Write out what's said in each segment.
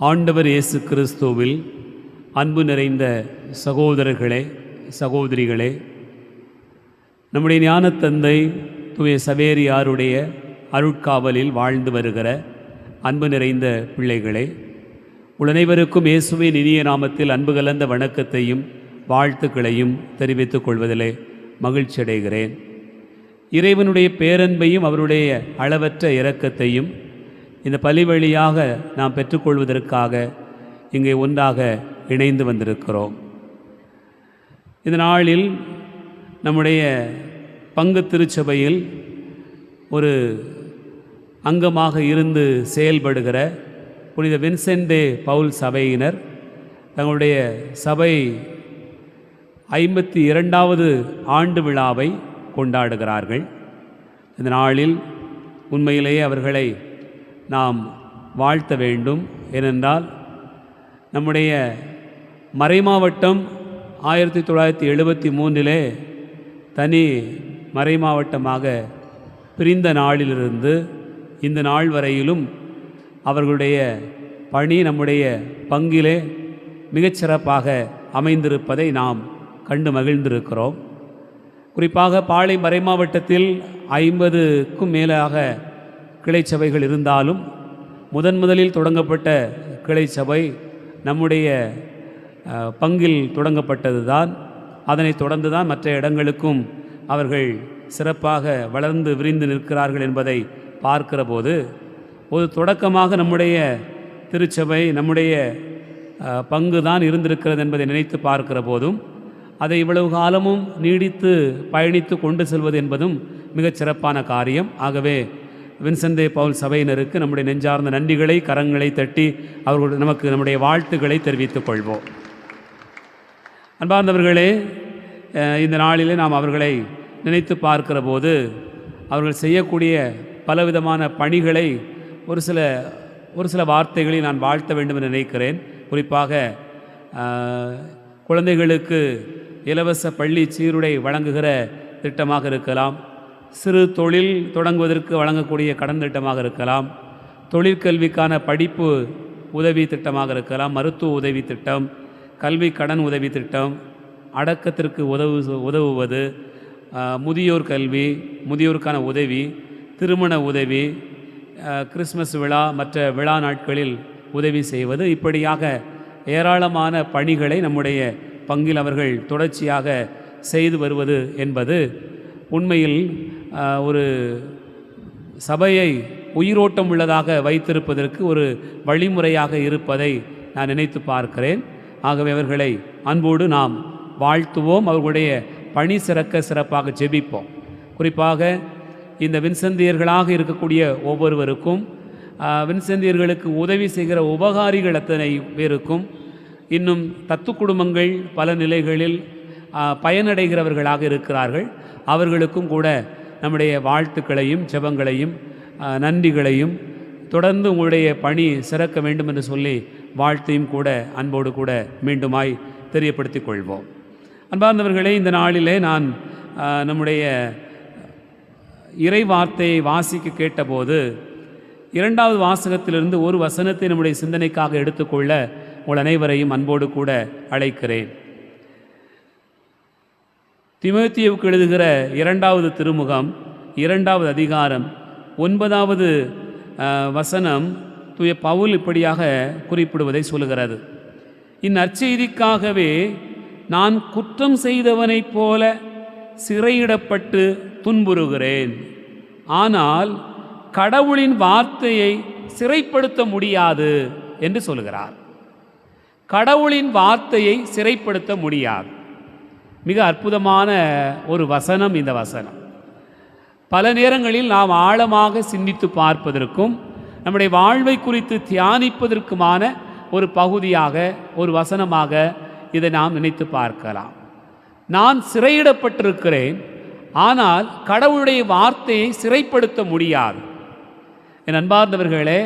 ஆண்டவர் இயேசு கிறிஸ்துவில் அன்பு நிறைந்த சகோதரர்களே, சகோதரிகளே, நம்முடைய ஞானத்தந்தை தூய சவேரியாருடைய அருட்காவலில் வாழ்ந்து வருகிற அன்பு நிறைந்த பிள்ளைகளே, அனைவருக்கும் இயேசுவின் இனிய நாமத்தில் அன்பு கலந்த வணக்கத்தையும் வாழ்த்துக்களையும் தெரிவித்துக் கொள்வதிலே மகிழ்ச்சி அடைகிறேன். இறைவனுடைய பேரன்பையும் அவருடைய அளவற்ற இரக்கத்தையும் இந்த பலி வழியாக நாம் பெற்றுக்கொள்வதற்காக இங்கே ஒன்றாக இணைந்து வந்திருக்கிறோம். இந்த நாளில் நம்முடைய பங்கு திருச்சபையில் ஒரு அங்கமாக இருந்து செயல்படுகிற புனித வின்சென்ட் டே பவுல் சபையினர் தங்களுடைய சபை 52வது ஆண்டு விழாவை கொண்டாடுகிறார்கள். இந்த நாளில் உண்மையிலேயே அவர்களை நாம் வாழ்த்த வேண்டும். ஏனென்றால் நம்முடைய மறைமாவட்டம் 1973 தனி மறைமாவட்டமாக பிரிந்த நாளிலிருந்து இந்த நாள் வரையிலும் அவர்களுடைய பணி நம்முடைய பங்கிலே மிகச்சிறப்பாக அமைந்திருப்பதை நாம் கண்டு மகிழ்ந்திருக்கிறோம். குறிப்பாக பாளை மறைமாவட்டத்தில் 50க்கும் மேலாக கிளை சபைகள் இருந்தாலும் முதலில் தொடங்கப்பட்ட கிளை சபை நம்முடைய பங்கில் தொடங்கப்பட்டது தான். அதனைத் தொடர்ந்து தான் மற்ற இடங்களுக்கும் அவர்கள் சிறப்பாக வளர்ந்து விரிந்து நிற்கிறார்கள் என்பதை பார்க்கிற போது ஒரு தொடக்கமாக நம்முடைய திருச்சபை நம்முடைய பங்கு தான் இருந்திருக்கிறது என்பதை நினைத்து பார்க்கிற போதும் அதை இவ்வளவு காலமும் நீடித்து பயணித்து கொண்டு செல்வது என்பதும் மிகச் சிறப்பான காரியம். ஆகவே வின்சென்ட் டே பவுல் சபையினருக்கு நம்முடைய நெஞ்சார்ந்த நன்றிகளை கரங்களை தட்டி அவர்கள் நமக்கு நம்முடைய வாழ்த்துக்களை தெரிவித்துக் கொள்வோம். அன்பார்ந்தவர்களே, இந்த நாளிலே நாம் அவர்களை நினைத்து பார்க்கிற போது அவர்கள் செய்யக்கூடிய பலவிதமான பணிகளை ஒரு சில வார்த்தைகளில் நான் வாழ்த்த வேண்டும் என்று நினைக்கிறேன். குறிப்பாக குழந்தைகளுக்கு இலவச பள்ளி சீருடை வழங்குகிற திட்டமாக இருக்கலாம், சிறு தொழில் தொடங்குவதற்கு வழங்கக்கூடிய கடன் திட்டமாக இருக்கலாம், தொழிற்கல்விக்கான படிப்பு உதவி திட்டமாக இருக்கலாம், மருத்துவ உதவி திட்டம், கல்வி கடன் உதவி திட்டம், அடக்கத்திற்கு உதவுவது, முதியோர் கல்வி, முதியோருக்கான உதவி, திருமண உதவி, கிறிஸ்மஸ் விழா மற்ற விழா நாட்களில் உதவி செய்வது, இப்படியாக ஏராளமான பணிகளை நம்முடைய பங்கில் அவர்கள் தொடர்ச்சியாக செய்து வருவது என்பது உண்மையில் ஒரு சபையை உயிரோட்டம் உள்ளதாக வைத்திருப்பதற்கு ஒரு வழிமுறையாக இருப்பதை நான் நினைத்து பார்க்கிறேன். ஆகவே அவர்களை அன்போடு நாம் வாழ்த்துவோம், அவர்களுடைய பணி சிறப்பாக ஜெபிப்போம். குறிப்பாக இந்த வின்செந்தியர்களாக இருக்கக்கூடிய ஒவ்வொருவருக்கும், வின்செந்தியர்களுக்கு உதவி செய்கிற உபகாரிகள் அத்தனை பேருக்கும், இன்னும் தத்து குடும்பங்கள் பல நிலைகளில் பயனடைகிறவர்களாக இருக்கிறார்கள், அவர்களுக்கும் கூட நம்முடைய வாழ்த்துக்களையும் ஜெபங்களையும் நன்றிகளையும் தொடர்ந்து உங்களுடைய பணி சிறக்க வேண்டும் என்று சொல்லி வாழ்த்தையும் கூட அன்போடு கூட மீண்டுமாய் தெரியப்படுத்திக் கொள்வோம். அன்பார்ந்தவர்களே, இந்த நாளிலே நான் நம்முடைய இறை வார்த்தையை வாசிக்க கேட்டபோது 2வது வாசகத்திலிருந்து ஒரு வசனத்தை நம்முடைய சிந்தனைக்காக எடுத்துக்கொள்ள உங்கள் அனைவரையும் அன்போடு கூட அழைக்கிறேன். தீமோத்தேயுவுக்கு எழுதுகிற 2வது திருமுகம் 2வது அதிகாரம் 9வது வசனம் தூய பவுல் இப்படியாக குறிப்பிடுவதை சொல்லுகிறது. இந்நற்செய்திக்காகவே நான் குற்றம் செய்தவனைப் போல சிறையிடப்பட்டு துன்புறுகிறேன், ஆனால் கடவுளின் வார்த்தையை சிறைப்படுத்த முடியாது என்று சொல்கிறார். கடவுளின் வார்த்தையை சிறைப்படுத்த முடியாது. மிக அற்புதமான ஒரு வசனம் இந்த வசனம். பல நேரங்களில் நாம் ஆழமாக சிந்தித்து பார்ப்பதற்கும் நம்முடைய வாழ்வை குறித்து தியானிப்பதற்குமான ஒரு பகுதியாக, ஒரு வசனமாக இதை நாம் நினைத்து பார்க்கலாம். நான் சிறையிடப்பட்டிருக்கிறேன், ஆனால் கடவுளுடைய வார்த்தையை சிறைப்படுத்த முடியாது. என் அன்பார்ந்தவர்களே,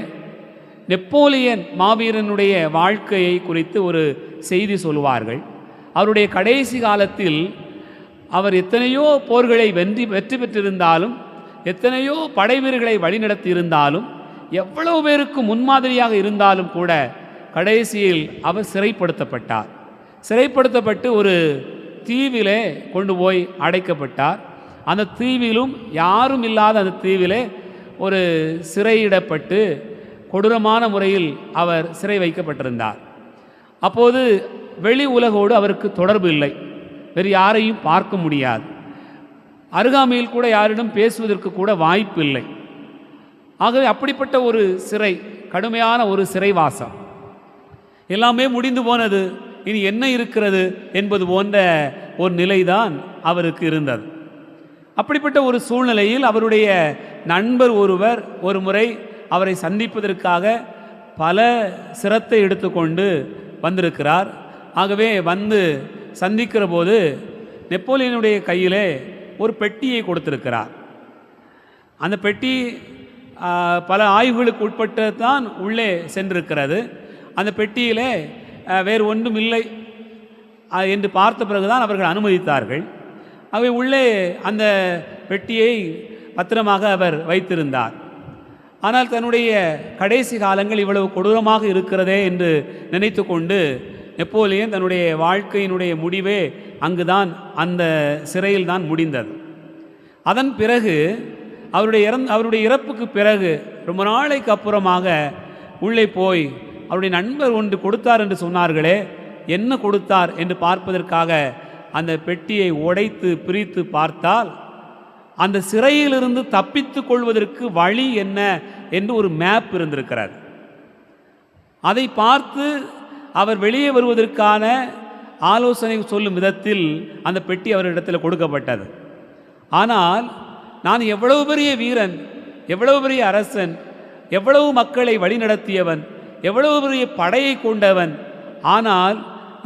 நெப்போலியன் மாவீரனுடைய வாழ்க்கையை குறித்து ஒரு செய்தி சொல்வார்கள். அவருடைய கடைசி காலத்தில் அவர் எத்தனையோ போர்களை வெற்றி பெற்றிருந்தாலும், எத்தனையோ படை வீரர்களை வழிநடத்தி இருந்தாலும், எவ்வளவு பேருக்கு முன்மாதிரியாக இருந்தாலும் கூட கடைசியில் அவர் சிறைப்படுத்தப்பட்டார். சிறைப்படுத்தப்பட்டு ஒரு தீவிலே கொண்டு போய் அடைக்கப்பட்டார். அந்த தீவிலும் யாரும் இல்லாத அந்த தீவிலே ஒரு சிறையிடப்பட்டு கொடூரமான முறையில் அவர் சிறை வைக்கப்பட்டிருந்தார். அப்போது வெளி உலகோடு அவருக்கு தொடர்பு இல்லை, வேறு யாரையும் பார்க்க முடியாது, அருகாமையில் கூட யாரிடம் பேசுவதற்கு கூட வாய்ப்பு இல்லை. ஆகவே அப்படிப்பட்ட ஒரு சிறை, கடுமையான ஒரு சிறைவாசம். எல்லாமே முடிந்து போனது, இனி என்ன இருக்கிறது என்பது போன்ற ஒரு நிலைதான் அவருக்கு இருந்தது. அப்படிப்பட்ட ஒரு சூழ்நிலையில் அவருடைய நண்பர் ஒருவர் ஒரு முறை அவரை சந்திப்பதற்காக பல சிரத்தை எடுத்துக்கொண்டு வந்திருக்கிறார். ஆகவே வந்து சந்திக்கிற போது நெப்போலியனுடைய கையிலே ஒரு பெட்டியை கொடுத்திருக்கிறார். அந்த பெட்டி பல ஆய்வுகளுக்கு உட்பட்டு தான் உள்ளே சென்றிருக்கிறது. அந்த பெட்டியிலே வேறு ஒன்றும் இல்லை என்று பார்த்த பிறகுதான் அவர்கள் அனுமதித்தார்கள். ஆகவே உள்ளே அந்த பெட்டியை பத்திரமாக அவர் வைத்திருந்தார். ஆனால் தன்னுடைய கடைசி காலங்கள் இவ்வளவு கொடூரமாக இருக்கிறதே என்று நினைத்து கொண்டு நெப்போலியன் தன்னுடைய வாழ்க்கையினுடைய முடிவே அங்குதான், அந்த சிறையில் தான் முடிந்தது. அதன் பிறகு அவருடைய இறப்புக்கு பிறகு ரொம்ப நாளைக்கு அப்புறமாக உள்ளே போய் அவருடைய நண்பர் ஒன்று கொடுத்தார் என்று சொன்னார்களே, என்ன கொடுத்தார் என்று பார்ப்பதற்காக அந்த பெட்டியை உடைத்து பிரித்து பார்த்தால் அந்த சிறையிலிருந்து தப்பித்து கொள்வதற்கு வழி என்ன என்று ஒரு மேப் இருந்திருக்கிறார். அதை பார்த்து அவர் வெளியே வருவதற்கான ஆலோசனை சொல்லும் விதத்தில் அந்த பெட்டி அவரிடத்தில் கொடுக்கப்பட்டது. ஆனால் நான் எவ்வளவு பெரிய வீரன், எவ்வளவு பெரிய அரசன், எவ்வளவு மக்களை வழிநடத்தியவன், எவ்வளவு பெரிய படையை கொண்டவன், ஆனால்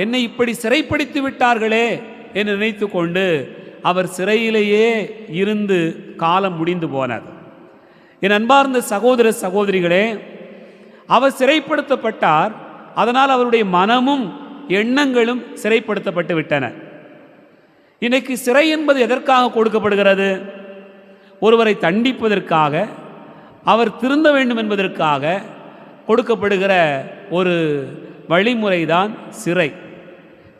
என்னை இப்படி சிறைப்படுத்தி விட்டார்களே என்று நினைத்து கொண்டு அவர் சிறையிலேயே இருந்து காலம் முடிந்து போனது. என் அன்பார்ந்த சகோதர சகோதரிகளே, அவர் சிறைப்படுத்தப்பட்டார். அதனால் அவருடைய மனமும் எண்ணங்களும் சிறைப்படுத்தப்பட்டு விட்டன. இன்னைக்கு சிறை என்பது எதற்காக கொடுக்கப்படுகிறது? ஒருவரை தண்டிப்பதற்காக, அவர் திருந்த வேண்டும் என்பதற்காக கொடுக்கப்படுகிற ஒரு வழிமுறைதான் சிறை.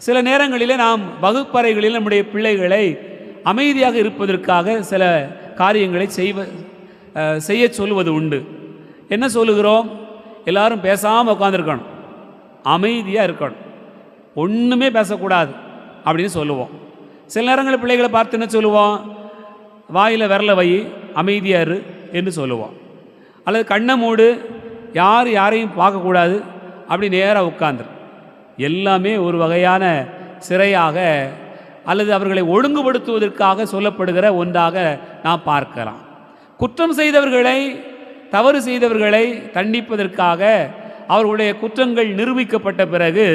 சில நேரங்களிலே நாம் வகுப்பறைகளில் நம்முடைய பிள்ளைகளை அமைதியாக இருப்பதற்காக சில காரியங்களை செய்ய சொல்வது உண்டு. என்ன சொல்லுகிறோம்? எல்லாரும் பேசாமல் உட்காந்துருக்கணும், அமைதியாக இருக்கணும், ஒன்றுமே பேசக்கூடாது அப்படின்னு சொல்லுவோம். சில நேரங்களில் பிள்ளைகளை பார்த்து என்ன சொல்லுவோம்? வாயில் விரல வை, அமைதியாக இரு என்று சொல்லுவோம். அல்லது கண்ணை மூடு, யாரையும் பார்க்கக்கூடாது, அப்படி நேராக உட்காந்துரு. எல்லாமே ஒரு வகையான சிறையாக அல்லது அவர்களை ஒழுங்குபடுத்துவதற்காக சொல்லப்படுகிற ஒன்றாக நாம் பார்க்கலாம். குற்றம் செய்தவர்களை, தவறு செய்தவர்களை தண்டிப்பதற்காக அவர்களுடைய குற்றங்கள் நிரூபிக்கப்பட்ட பிறகு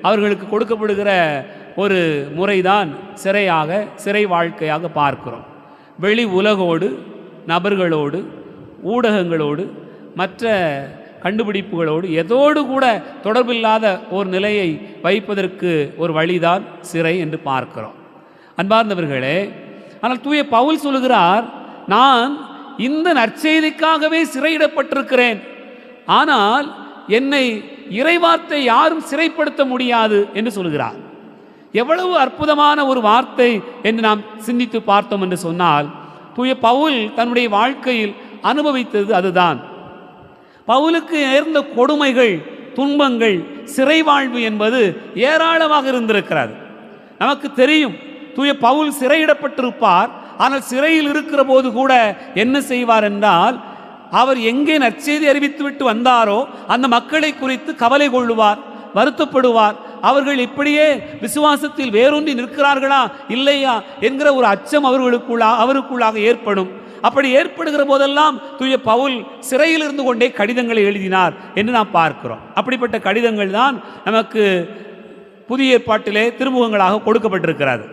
அவர்களுக்கு கொடுக்கப்படுகிற ஒரு முறைதான் சிறை வாழ்க்கையாக பார்க்கிறோம். வெளி உலகோடு, நபர்களோடு, ஊடகங்களோடு, மற்ற கண்டுபிடிப்புகளோடு எதோடு கூட தொடர்பில்லாத ஒரு நிலையை வைப்பதற்கு ஒரு வழிதான் சிறை என்று பார்க்கிறோம். அன்பார்ந்தவர்களே, ஆனால் தூய பவுல் சொல்லுகிறார், நான் இந்த நற்செய்திக்காகவே சிறையிடப்பட்டிருக்கிறேன், ஆனால் என்னை இறைவார்த்தை யாரும் சிறைப்படுத்த முடியாது என்று சொல்கிறார். எவ்வளவு அற்புதமான ஒரு வார்த்தை என்று நாம் சிந்தித்து பார்த்தோம் என்று சொன்னால், தூய பவுல் தன்னுடைய வாழ்க்கையில் அனுபவித்தது அதுதான். பவுலுக்கு நேர்ந்த கொடுமைகள், துன்பங்கள், சிறை வாழ்வு என்பது ஏராளமாக இருந்திருக்கிறது. நமக்கு தெரியும், தூய பவுல் சிறையிடப்பட்டிருப்பார். ஆனால் சிறையில் இருக்கிற போது கூட என்ன செய்வார் என்றால், அவர் எங்கே நற்செய்தி அறிவித்துவிட்டு வந்தாரோ அந்த மக்களை குறித்து கவலை கொள்ளுவார், வருத்தப்படுவார். அவர்கள் இப்படியே விசுவாசத்தில் வேரூன்றி நிற்கிறார்களா இல்லையா என்கிற ஒரு அச்சம் அவருக்குள்ளாக ஏற்படும். அப்படி ஏற்படுகிற போதெல்லாம் தூய பவுல் சிறையில் இருந்து கொண்டே கடிதங்களை எழுதினார் என்று நாம் பார்க்கிறோம். அப்படிப்பட்ட கடிதங்கள் தான் நமக்கு புதிய ஏற்பாட்டிலே திருமுகங்களாக கொடுக்கப்பட்டிருக்கிறது.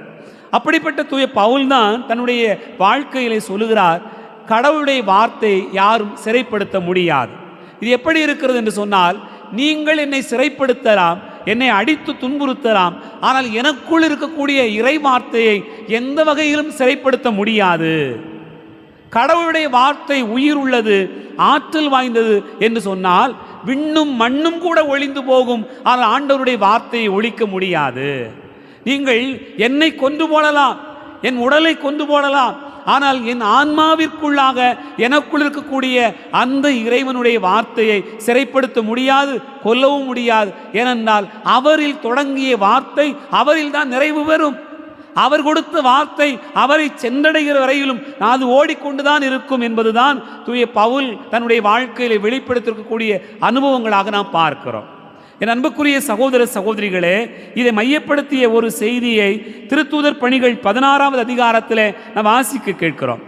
அப்படிப்பட்ட தூய பவுல் தான் தன்னுடைய வாழ்க்கையிலே சொல்லுகிறார், கடவுளுடைய வார்த்தை யாரும் சிறைப்படுத்த முடியாது. இது எப்படி இருக்கிறது என்று சொன்னால், நீங்கள் என்னை சிறைப்படுத்தலாம், என்னை அடித்து துன்புறுத்தலாம், ஆனால் எனக்குள் இருக்கக்கூடிய இறை வார்த்தையை எந்த வகையிலும் சிறைப்படுத்த முடியாது. கடவுளுடைய வார்த்தை உயிர் உள்ளது, ஆற்றல் வாய்ந்தது என்று சொன்னால், விண்ணும் மண்ணும் கூட ஒழிந்து போகும், ஆனால் ஆண்டவருடைய வார்த்தையை ஒழிக்க முடியாது. நீங்கள் என்னை கொண்டு போடலாம், என் உடலை கொண்டு போடலாம், ஆனால் என் ஆன்மாவிற்குள்ளாக எனக்குள் இருக்கக்கூடிய அந்த இறைவனுடைய வார்த்தையை சிறைப்படுத்த முடியாது, கொல்லவும் முடியாது. ஏனென்றால் அவரில் தொடங்கிய வார்த்தை அவரில் தான் நிறைவு பெறும். அவர் கொடுத்த வார்த்தை அவரை சென்றடைகிற வரையிலும் அது ஓடிக்கொண்டுதான் இருக்கும் என்பதுதான் தூய பவுல் தன்னுடைய வாழ்க்கையில் வெளிப்படுத்திருக்கக்கூடிய அனுபவங்களாக நாம் பார்க்கிறோம். என் அன்புக்குரிய சகோதர சகோதரிகளே, இதை மையப்படுத்திய ஒரு செய்தியை திருத்தூதர் பணிகள் 16வது அதிகாரத்தில் நாம் வாசிக்க கேட்கிறோம்.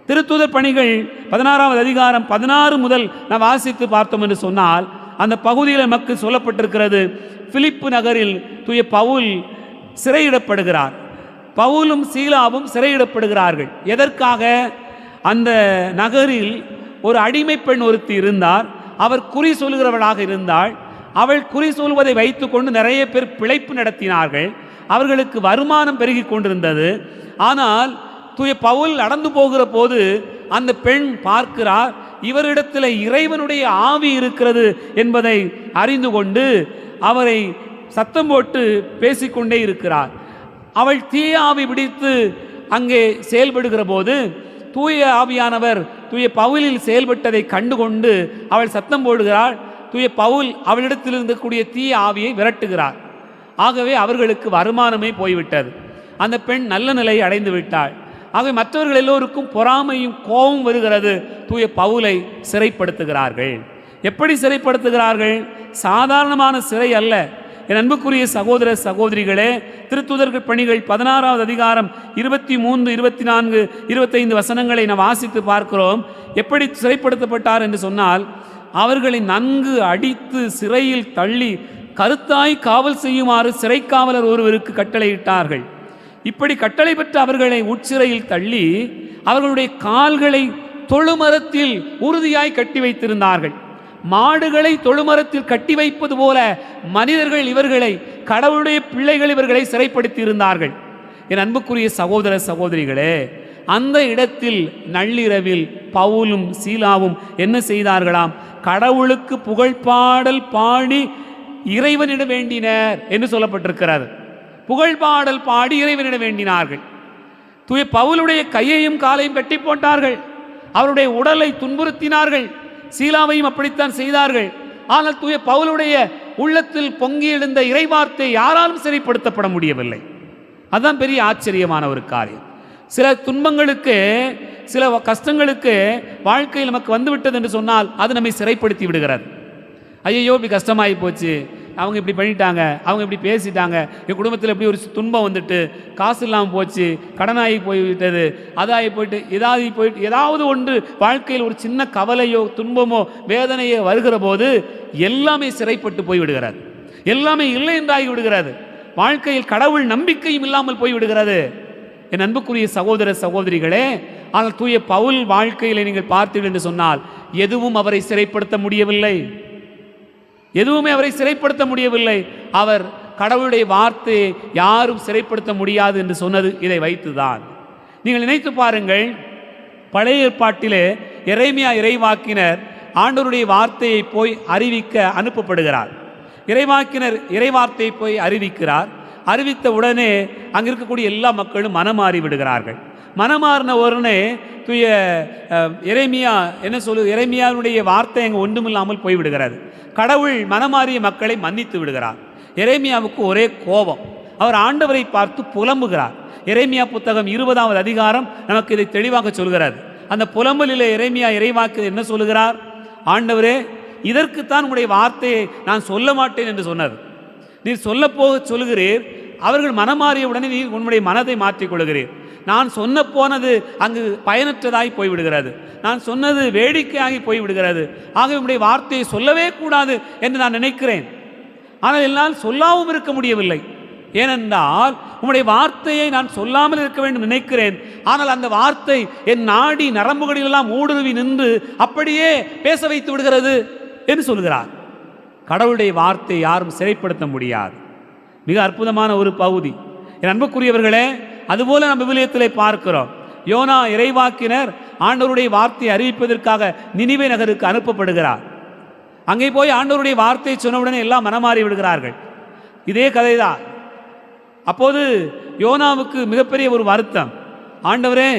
திருத்தூதர் பணிகள் 16வது அதிகாரம் 16 முதல் நாம் வாசித்து பார்த்தோம் என்று சொன்னால், அந்த பகுதியில் நமக்கு சொல்லப்பட்டிருக்கிறது, பிலிப்பு நகரில் தூய பவுல் சிறையிடப்படுகிறார். பவுலும் சீலாவும் சிறையிடப்படுகிறார்கள். எதற்காக? அந்த நகரில் ஒரு அடிமை பெண் ஒருத்தி இருந்தார். அவர் குறி சொல்கிறவளாக இருந்தாள். அவள் குறி சொல்வதை வைத்துக்கொண்டு நிறைய பேர் பிழைப்பு நடத்தினார்கள். அவர்களுக்கு வருமானம் பெருகி கொண்டிருந்தது. ஆனால் தூய பவுல் நடந்து போகிற போது அந்த பெண் பார்க்கிறார், இவரிடத்தில் இறைவனுடைய ஆவி இருக்கிறது என்பதை அறிந்து கொண்டு அவரை சத்தம் போட்டு பேசிக்கொண்டே இருக்கிறார். அவள் தீய ஆவி பிடித்து அங்கே செயல்படுகிற போது தூய ஆவியானவர் தூய பவுலில் செயல்பட்டதை கண்டுகொண்டு அவள் சத்தம் போடுகிறாள். தூய பவுல் அவளிடத்தில் இருக்கக்கூடிய தீய ஆவியை விரட்டுகிறார். ஆகவே அவர்களுக்கு வருமானமே போய்விட்டது. அந்த பெண் நல்ல நிலையை அடைந்து விட்டாள். ஆகவே மற்றவர்கள் எல்லோருக்கும் பொறாமையும் கோபம் வருகிறது. தூய பவுலை சிறைப்படுத்துகிறார்கள். எப்படி சிறைப்படுத்துகிறார்கள்? சாதாரணமான சிறை அல்ல. என் அன்புக்குரிய சகோதர சகோதரிகளே, திருத்தூதர்கள் பணிகள் 16வது அதிகாரம் 23, 24, 25 வசனங்களை நாம் வாசித்து பார்க்கிறோம். எப்படி சிறைப்படுத்தப்பட்டார் என்று சொன்னால், அவர்களை நன்கு அடித்து சிறையில் தள்ளி கருத்தாய் காவல் செய்யுமாறு சிறைக்காவலர் ஒருவருக்கு கட்டளையிட்டார்கள். இப்படி கட்டளை பெற்ற அவர்களை உட்சிறையில் தள்ளி அவர்களுடைய கால்களை தொழுமரத்தில் உறுதியாய் கட்டி வைத்திருந்தார்கள். மாடுகளை தொழுமரத்தில் கட்டி வைப்பது போல மனிதர்கள் இவர்களை, கடவுளுடைய பிள்ளைகள் இவர்களை சிறைப்படுத்தி இருந்தார்கள். என் அன்புக்குரிய சகோதர சகோதரிகளே, அந்த இடத்தில் நள்ளிரவில் பவுலும் சீலாவும் என்ன செய்தார்களாம்? கடவுளுக்கு புகழ்பாடல் பாடி இறைவனிட வேண்டினர் என்று சொல்லப்பட்டிருக்கிறது. புகழ்பாடல் பாடி இறைவனிட வேண்டினார்கள். தூய பவுலுடைய கையையும் காலையும் கட்டி போட்டார்கள். அவருடைய உடலை துன்புறுத்தினார்கள். சீலாவையும் அப்படித்தான் செய்தார்கள். ஆனால் தூய பவுலுடைய உள்ளத்தில் பொங்கி எழுந்த இறைவார்த்தை யாராலும் சிறைப்படுத்தப்பட முடியவில்லை. அதுதான் பெரிய ஆச்சரியமான ஒரு காரியம். சில துன்பங்களுக்கு, சில கஷ்டங்களுக்கு வாழ்க்கையில் நமக்கு வந்துவிட்டது என்று சொன்னால் அது நம்மை சிறைப்படுத்தி விடுகிறது. ஐயோ இப்படி கஷ்டமாகி போச்சு, அவங்க இப்படி பண்ணிட்டாங்க, அவங்க இப்படி பேசிட்டாங்க, என் குடும்பத்தில் இப்படி ஒரு துன்பம் வந்துட்டு, காசு இல்லாமல் போச்சு, கடனாகி போய்விட்டது, அதாகி போயிட்டு, ஏதாவது ஒன்று வாழ்க்கையில் ஒரு சின்ன கவலையோ துன்பமோ வேதனையோ வருகிற போது எல்லாமே சிறைப்பட்டு போய்விடுகிறது. எல்லாமே இல்லை என்றாகி விடுகிறது. வாழ்க்கையில் கடவுள் நம்பிக்கையும் இல்லாமல் போய்விடுகிறது. என் அன்புக்குரிய சகோதர சகோதரிகளே, ஆனால் தூய பவுல் வாழ்க்கையில் நீங்கள் பார்த்தீர்கள் என்று சொன்னால் எதுவும் அவரை சிறைப்படுத்த முடியவில்லை. எதுவுமே அவரை சிறைப்படுத்த முடியவில்லை. அவர் கடவுளுடைய வார்த்தையை யாரும் சிறைப்படுத்த முடியாது என்று சொன்னது இதை வைத்துதான். நீங்கள் நினைத்து பாருங்கள், பழைய ஏற்பாட்டிலே எரேமியா இறைவாக்கினர் ஆண்டவருடைய வார்த்தையை போய் அறிவிக்க அனுப்பப்படுகிறார். இறைவாக்கினர் இறைவார்த்தையை போய் அறிவிக்கிறார். அறிவித்த உடனே அங்கே இருக்கக்கூடிய எல்லா மக்களும் மனமாறி விடுகிறார்கள். மனமாறின உடனே தூய எரேமியா என்ன எரேமியாவுடைய வார்த்தை அங்கே ஒன்றுமில்லாமல் போய்விடுகிறது. கடவுள் மனமாறிய மக்களை மன்னித்து விடுகிறார். எரேமியாவுக்கு ஒரே கோபம். அவர் ஆண்டவரை பார்த்து புலம்புகிறார். எரேமியா புத்தகம் 20வது அதிகாரம் நமக்கு இதை தெளிவாக சொல்கிறது. அந்த புலம்பலில் எரேமியா இறைவாக்கு என்ன சொல்லுகிறார்? ஆண்டவரே, இதற்குத்தான் உங்களுடைய வார்த்தையை நான் சொல்ல மாட்டேன் என்று சொன்னது. நீர் சொல்ல போக சொல்லுகிறீர், அவர்கள் மனமாறிய உடனே நீர் உன்னுடைய மனதை மாற்றிக்கொள்கிறீர். நான் சொன்ன போனது அங்கு பயனற்றதாகி போய்விடுகிறது. நான் சொன்னது வேடிக்கையாகி போய்விடுகிறது. ஆக உன்னுடைய வார்த்தையை சொல்லவே கூடாது என்று நான் நினைக்கிறேன். ஆனால் என்னால் சொல்லாமல் இருக்க முடியவில்லை. ஏனென்றால் உன்னுடைய வார்த்தையை நான் சொல்லாமல் இருக்க வேண்டும் நினைக்கிறேன். ஆனால் அந்த வார்த்தை என் நாடி நரம்புகளிலெல்லாம் ஊடுருவி நின்று அப்படியே பேச வைத்து விடுகிறது என்று சொல்கிறார். கடவுளுடைய வார்த்தை யாரும் சிறைப்படுத்த முடியாது. மிக அற்புதமான ஒரு பகுதி. என் அன்புக்குரியவர்களே, அதுபோல நம்ம விவிலியத்திலே பார்க்கிறோம். யோனா இறைவாக்கினர் ஆண்டவருடைய வார்த்தையை அறிவிப்பதற்காக நினிவே நகருக்கு அனுப்பப்படுகிறார். அங்கே போய் ஆண்டவருடைய வார்த்தையை சொன்னவுடனே எல்லாம் மனமாறி விடுகிறார்கள். இதே கதைதான். அப்போது யோனாவுக்கு மிகப்பெரிய ஒரு வருத்தம். ஆண்டவரே,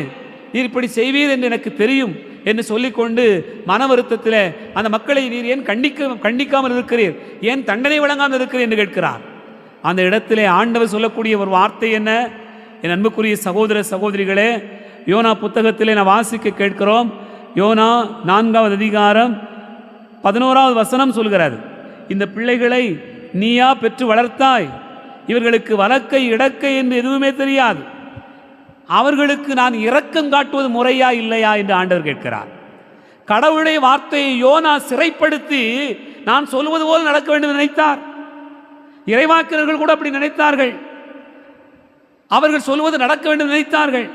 நீர் இப்படி செய்வீர் என்று எனக்கு தெரியும் என்று சொல்லிக்கொண்டு மன வருத்தத்தில் அந்த மக்களை நீர் ஏன் கண்டிக்காமல் இருக்கிறீர், ஏன் தண்டனை வழங்காமல் இருக்கிறீர் என்று கேட்கிறார். அந்த இடத்திலே ஆண்டவர் சொல்லக்கூடிய ஒரு வார்த்தை என்ன? என் அன்புக்குரிய சகோதர சகோதரிகளே, யோனா புத்தகத்திலே நான் வாசிக்க கேட்கிறோம். யோனா 4வது அதிகாரம் 11வது வசனம் சொல்கிறது, இந்த பிள்ளைகளை நீயா பெற்று வளர்த்தாய், இவர்களுக்கு வலக்கை இடக்கை என்று எதுவுமே தெரியாது, அவர்களுக்கு நான் இரக்கம் காட்டுவது முறையா இல்லையா என்று ஆண்டவர் கேட்கிறார். கடவுளுடைய வார்த்தையை யோனா சிறைப்படுத்தி நான் சொல்வது போல் நடக்க வேண்டும் நினைத்தார். இறைவாக்கினர்கள் கூட அப்படி நினைத்தார்கள். அவர்கள் சொல்வது நடக்க வேண்டும் நினைத்தார்கள்.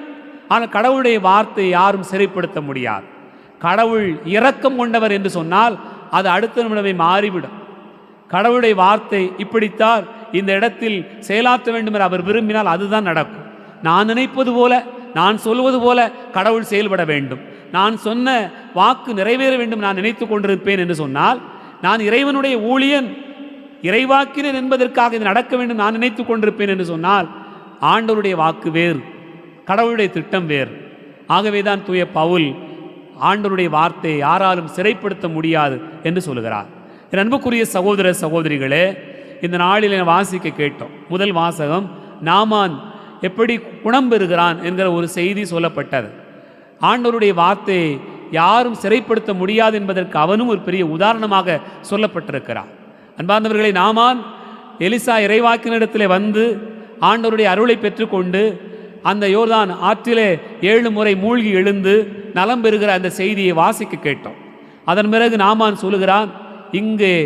ஆனால் கடவுளுடைய வார்த்தையை யாரும் சிறைப்படுத்த முடியாது. கடவுள் இரக்கம் கொண்டவர் என்று சொன்னால் அது அடுத்த நிமிடமே மாறிவிடும். கடவுளுடைய வார்த்தை இப்படித்தான் இந்த இடத்தில் செயலாற்ற வேண்டும் என்று அவர் விரும்பினால் அதுதான் நடக்கும். நான் நினைப்பது போல, நான் சொல்வது போல கடவுள் செயல்பட வேண்டும், நான் சொன்ன வாக்கு நிறைவேற வேண்டும் நான் நினைத்து கொண்டிருப்பேன் என்று சொன்னால், நான் இறைவனுடைய ஊழியன், இறைவாக்கினன் என்பதற்காக இது நடக்க வேண்டும் நான் நினைத்து கொண்டிருப்பேன் என்று சொன்னால், ஆண்டவருடைய வாக்கு வேறு, கடவுளுடைய திட்டம் வேறு. ஆகவே தான் தூய பவுல் ஆண்டவருடைய வார்த்தையை யாராலும் சிறைப்படுத்த முடியாது என்று சொல்கிறார். என் அன்புக்குரிய சகோதர சகோதரிகளே, இந்த நாளில் வாசிக்க கேட்டோம். முதல் வாசகம், நாமான் எப்படி குணம் பெறுகிறான் என்கிற ஒரு செய்தி சொல்லப்பட்டது. ஆண்டவருடைய வார்த்தையை யாரும் சிறைப்படுத்த முடியாது என்பதற்கு அவனும் ஒரு பெரிய உதாரணமாக சொல்லப்பட்டிருக்கிறார். அன்பார்ந்தவர்களை, நாமான் எலிசா இறைவாக்கினிடத்தில் வந்து ஆண்டவருடைய அருளை பெற்றுக்கொண்டு அந்த யோர்தான் ஆற்றிலே 7 முறை மூழ்கி எழுந்து நலம் பெறுகிற அந்த செய்தியை வாசிக்க கேட்டோம். அதன் பிறகு நாமான் சொல்லுகிறான், இங்கே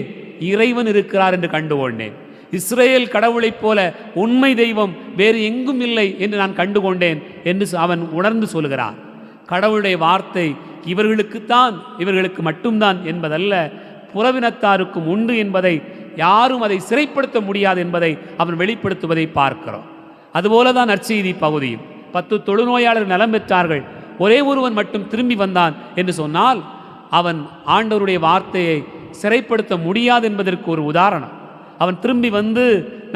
இறைவன் இருக்கிறார் என்று கண்டுகொண்டேன், இஸ்ரேல் கடவுளைப் போல உண்மை தெய்வம் வேறு எங்கும் இல்லை என்று நான் கண்டுகொண்டேன் என்று அவன் உணர்ந்து சொல்கிறான். கடவுளுடைய வார்த்தை இவர்களுக்குத்தான், இவர்களுக்கு மட்டும்தான் என்பதல்ல, புறவினத்தாருக்கும் உண்டு என்பதை, யாரும் அதை சிறைப்படுத்த முடியாது என்பதை அவன் வெளிப்படுத்துவதை பார்க்கிறோம். அதுபோல தான் நற்செய்தி பகுதியும் 10 தொழுநோயாளர் நலம் பெற்றார்கள், ஒரே ஒருவன் மட்டும் திரும்பி வந்தான் என்று சொன்னால் அவன் ஆண்டவருடைய வார்த்தையை சிறைப்படுத்த முடியாது என்பதற்கு ஒரு உதாரணம். அவன் திரும்பி வந்து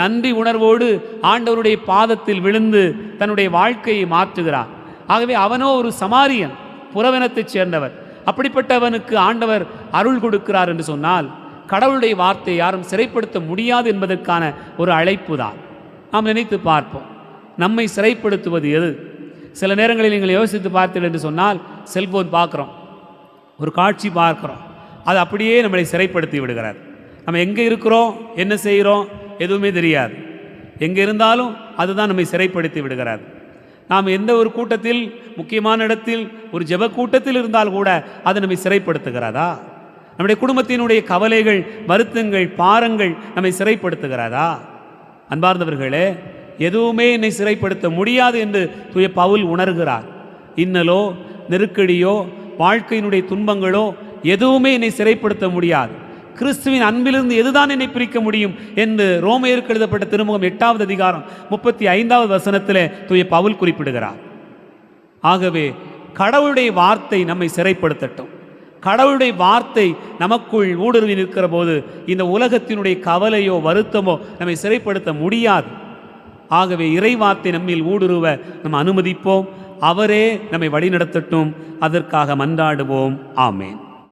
நன்றி உணர்வோடு ஆண்டவருடைய பாதத்தில் விழுந்து தன்னுடைய வாழ்க்கையை மாற்றுகிறான். ஆகவே அவனோ ஒரு சமாரியன், புறவினத்தைச் சேர்ந்தவர். அப்படிப்பட்டவனுக்கு ஆண்டவர் அருள் கொடுக்கிறார் என்று சொன்னால் கடவுளுடைய வார்த்தையை யாரும் சிறைப்படுத்த முடியாது என்பதற்கான ஒரு அழைப்பு தான். நாம் நினைத்து பார்ப்போம், நம்மை சிறைப்படுத்துவது எது? சில நேரங்களில் நீங்கள் யோசித்து பார்த்தீர்கள் என்று சொன்னால், செல்போன் பார்க்குறோம், ஒரு காட்சி பார்க்குறோம், அது அப்படியே நம்மளை சிறைப்படுத்தி விடுகிறார். நம்ம எங்கே இருக்கிறோம், என்ன செய்கிறோம் எதுவுமே தெரியாது. எங்கே இருந்தாலும் அதுதான் நம்மை சிறைப்படுத்தி விடுகிறார். நாம் எந்த ஒரு கூட்டத்தில், முக்கியமான இடத்தில், ஒரு ஜெப கூட்டத்தில் இருந்தால் கூட அது நம்மை சிறைப்படுத்துகிறதா? நம்முடைய குடும்பத்தினுடைய கவலைகள், வருத்தங்கள், பாரங்கள் நம்மை சிறைப்படுத்துகிறதா? அன்பார்ந்தவர்களே, எதுவுமே என்னை சிறைப்படுத்த முடியாது என்று தூய பவுல் உணர்கிறார். இன்னலோ நெருக்கடியோ வாழ்க்கையினுடைய துன்பங்களோ எதுவுமே என்னை சிறைப்படுத்த முடியாது. கிறிஸ்துவின் அன்பிலிருந்து எதுதான் என்னை பிரிக்க முடியும் என்று ரோமையருக்கு எழுதப்பட்ட திருமுகம் 8வது அதிகாரம் 35வது வசனத்தில் தூய பவுல் குறிப்பிடுகிறார். ஆகவே கடவுளுடைய வார்த்தை நம்மை சிறைப்படுத்தட்டும். கடவுளுடைய வார்த்தை நமக்குள் ஊடுருவி நிற்கிற போது இந்த உலகத்தினுடைய கவலையோ வருத்தமோ நம்மை சிறைப்படுத்த முடியாது. ஆகவே இறை வார்த்தை நம்மில் ஊடுருவ நம்ம அனுமதிப்போம். அவரே நம்மை வழிநடத்தட்டும். அதற்காக மன்றாடுவோம். ஆமேன்.